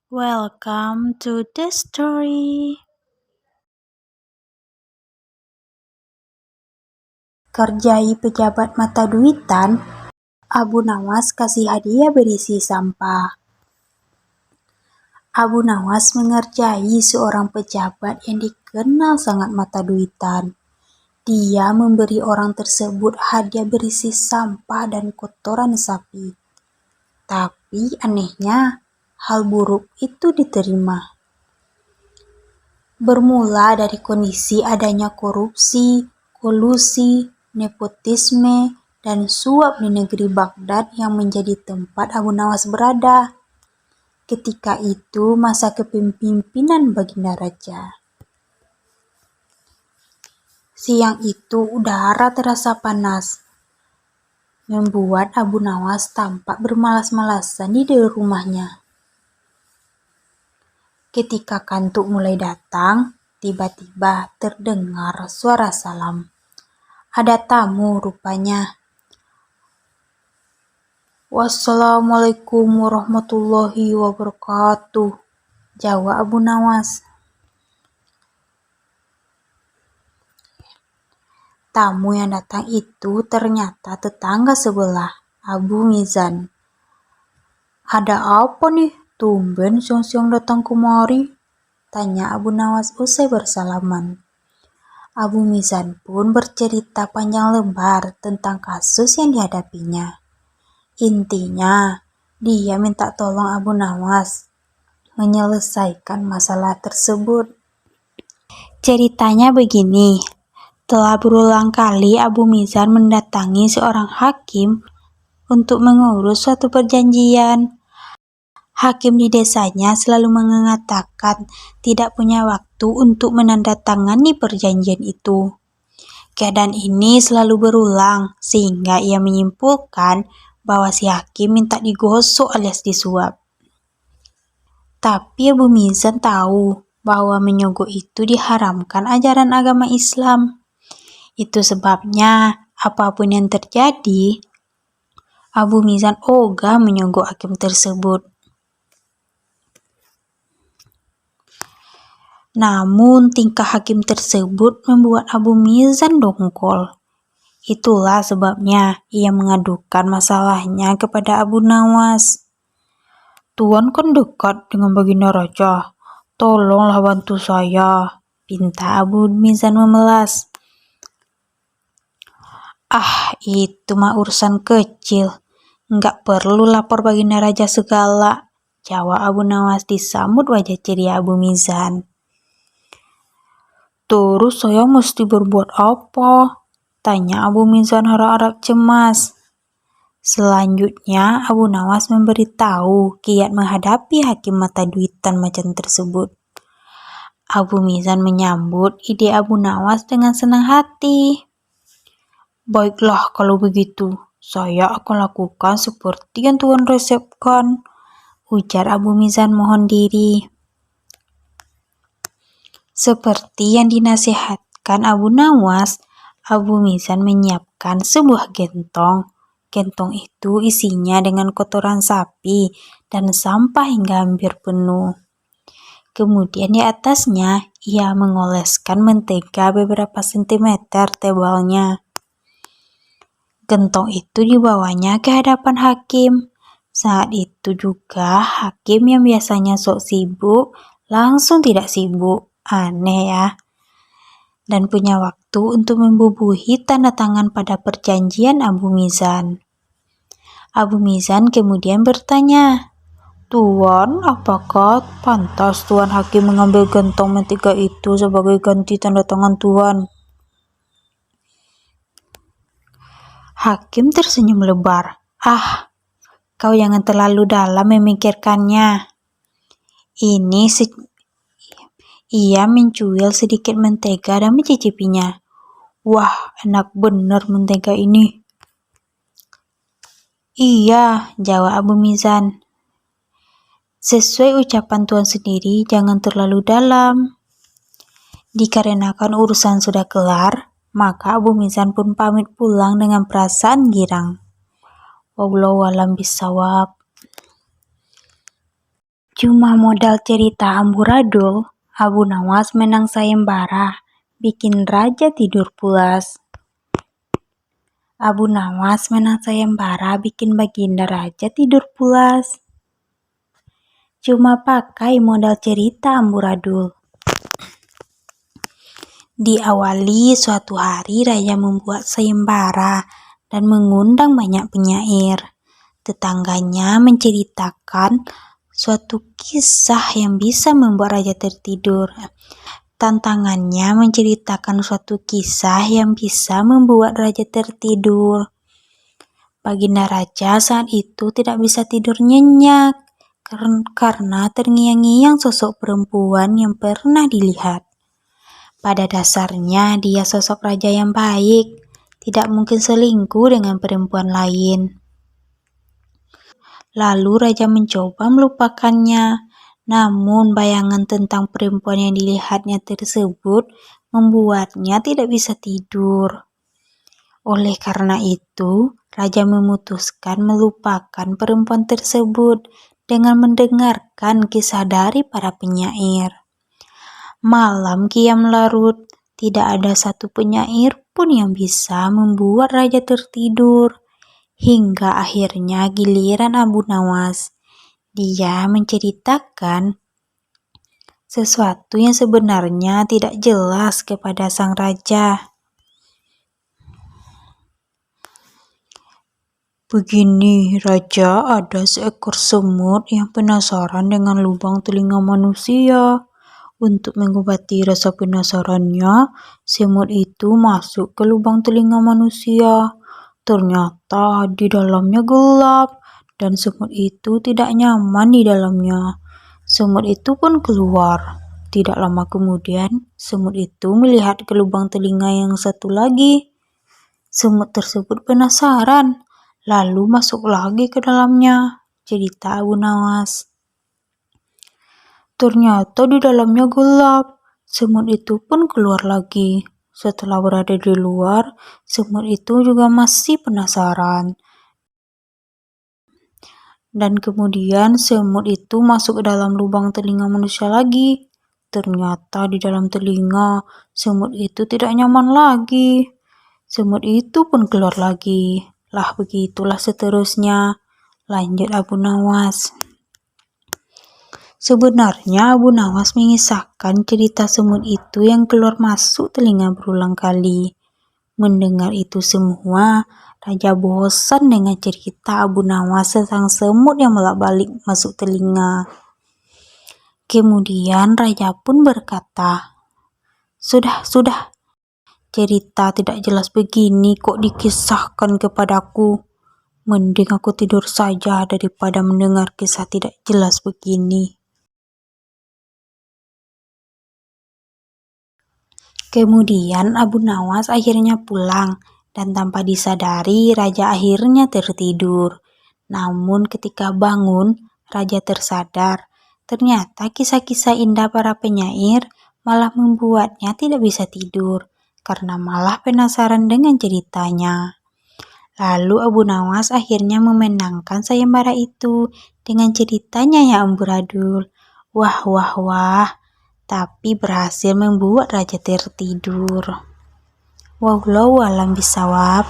Welcome to the story. Kerjai pejabat mata duitan, Abu Nawas kasih hadiah berisi sampah. Abu Nawas mengerjai seorang pejabat yang dikenal sangat mata duitan. Dia memberi orang tersebut hadiah berisi sampah dan kotoran sapi. Tapi anehnya, hal buruk itu diterima. Bermula dari kondisi adanya korupsi, kolusi, nepotisme, dan suap di negeri Baghdad yang menjadi tempat Abu Nawas berada. Ketika itu masa kepemimpinan Baginda Raja. Siang itu udara terasa panas, membuat Abu Nawas tampak bermalas-malasan di rumahnya. Ketika kantuk mulai datang, tiba-tiba terdengar suara salam. Ada tamu rupanya. Wassalamualaikum warahmatullahi wabarakatuh, jawab Abu Nawas. Tamu yang datang itu ternyata tetangga sebelah, Abu Mizan. Ada apa nih? Tumben siang-siang datang kemari, tanya Abu Nawas usai bersalaman. Abu Mizan pun bercerita panjang lebar tentang kasus yang dihadapinya. Intinya, dia minta tolong Abu Nawas menyelesaikan masalah tersebut. Ceritanya begini, telah berulang kali Abu Mizan mendatangi seorang hakim untuk mengurus suatu perjanjian. Hakim di desanya selalu mengatakan tidak punya waktu untuk menandatangani perjanjian itu. Keadaan ini selalu berulang sehingga ia menyimpulkan bahwa si hakim minta digosok alias disuap. Tapi Abu Mizan tahu bahwa menyogok itu diharamkan ajaran agama Islam. Itu sebabnya apapun yang terjadi, Abu Mizan ogah menyogok hakim tersebut. Namun tingkah hakim tersebut membuat Abu Mizan dongkol. Itulah sebabnya ia mengadukan masalahnya kepada Abu Nawas. Tuan kan dekat dengan Baginda Raja, tolonglah bantu saya, pinta Abu Mizan memelas. Itu mah urusan kecil, nggak perlu lapor Baginda Raja segala, jawab Abu Nawas disambut wajah ceria Abu Mizan. Terus saya mesti berbuat apa? Tanya Abu Mizan harap-harap cemas. Selanjutnya Abu Nawas memberitahu kiat menghadapi hakim mata duitan macam tersebut. Abu Mizan menyambut ide Abu Nawas dengan senang hati. Baiklah kalau begitu, saya akan lakukan seperti yang Tuan resepkan, ujar Abu Mizan mohon diri. Seperti yang dinasihatkan Abu Nawas, Abu Mizan menyiapkan sebuah gentong. Gentong itu isinya dengan kotoran sapi dan sampah hingga hampir penuh. Kemudian di atasnya ia mengoleskan mentega beberapa sentimeter tebalnya. Gentong itu dibawanya ke hadapan hakim. Saat itu juga hakim yang biasanya sok sibuk langsung tidak sibuk. Aneh ya. Dan punya waktu untuk membubuhi tanda tangan pada perjanjian Abu Mizan. Abu Mizan kemudian bertanya, Tuan, apakah pantas Tuan Hakim mengambil gentong mentega itu sebagai ganti tanda tangan Tuan? Hakim tersenyum lebar. Kau jangan terlalu dalam memikirkannya. Ia mencuil sedikit mentega dan mencicipinya. Wah, enak benar mentega ini. Iya, jawab Abu Mizan. Sesuai ucapan Tuan sendiri, jangan terlalu dalam. Dikarenakan urusan sudah kelar, maka Abu Mizan pun pamit pulang dengan perasaan girang. Wallahu a'lam bishawab. Cuma modal cerita amburadul, Abu Nawas menang sayembara, bikin raja tidur pulas. Abu Nawas menang sayembara, bikin baginda raja tidur pulas. Cuma pakai modal cerita amburadul. Diawali suatu hari raja membuat sayembara dan mengundang banyak penyair. Tetangganya menceritakan suatu kisah yang bisa membuat raja tertidur. Tantangannya menceritakan suatu kisah yang bisa membuat raja tertidur. Baginda raja saat itu tidak bisa tidur nyenyak karena terngiang-ngiang sosok perempuan yang pernah dilihat. Pada dasarnya dia sosok raja yang baik, tidak mungkin selingkuh dengan perempuan lain. Lalu raja mencoba melupakannya, namun bayangan tentang perempuan yang dilihatnya tersebut membuatnya tidak bisa tidur. Oleh karena itu, raja memutuskan melupakan perempuan tersebut dengan mendengarkan kisah dari para penyair. Malam kian larut, tidak ada satu penyair pun yang bisa membuat raja tertidur. Hingga akhirnya giliran Abu Nawas. Dia menceritakan sesuatu yang sebenarnya tidak jelas kepada sang raja. Begini, Raja, ada seekor semut yang penasaran dengan lubang telinga manusia. Untuk mengobati rasa penasarannya, semut itu masuk ke lubang telinga manusia. Ternyata di dalamnya gelap dan semut itu tidak nyaman di dalamnya. Semut itu pun keluar. Tidak lama kemudian, semut itu melihat ke lubang telinga yang satu lagi. Semut tersebut penasaran, lalu masuk lagi ke dalamnya. Cerita Abu Nawas. Ternyata di dalamnya gelap. Semut itu pun keluar lagi. Setelah berada di luar, semut itu juga masih penasaran. Dan kemudian semut itu masuk ke dalam lubang telinga manusia lagi. Ternyata di dalam telinga, semut itu tidak nyaman lagi. Semut itu pun keluar lagi. Lah begitulah seterusnya. Lanjut Abu Nawas. Sebenarnya Abu Nawas mengisahkan cerita semut itu yang keluar masuk telinga berulang kali. Mendengar itu semua, raja bosan dengan cerita Abu Nawas tentang semut yang bolak-balik masuk telinga. Kemudian raja pun berkata, Sudah, cerita tidak jelas begini kok dikisahkan kepadaku. Mending aku tidur saja daripada mendengar kisah tidak jelas begini. Kemudian Abu Nawas akhirnya pulang dan tanpa disadari raja akhirnya tertidur. Namun ketika bangun, raja tersadar. Ternyata kisah-kisah indah para penyair malah membuatnya tidak bisa tidur karena malah penasaran dengan ceritanya. Lalu Abu Nawas akhirnya memenangkan sayembara itu dengan ceritanya yang amburadul. Wah, wah, wah. Tapi berhasil membuat raja tertidur. Wallahu a'lam bishawab.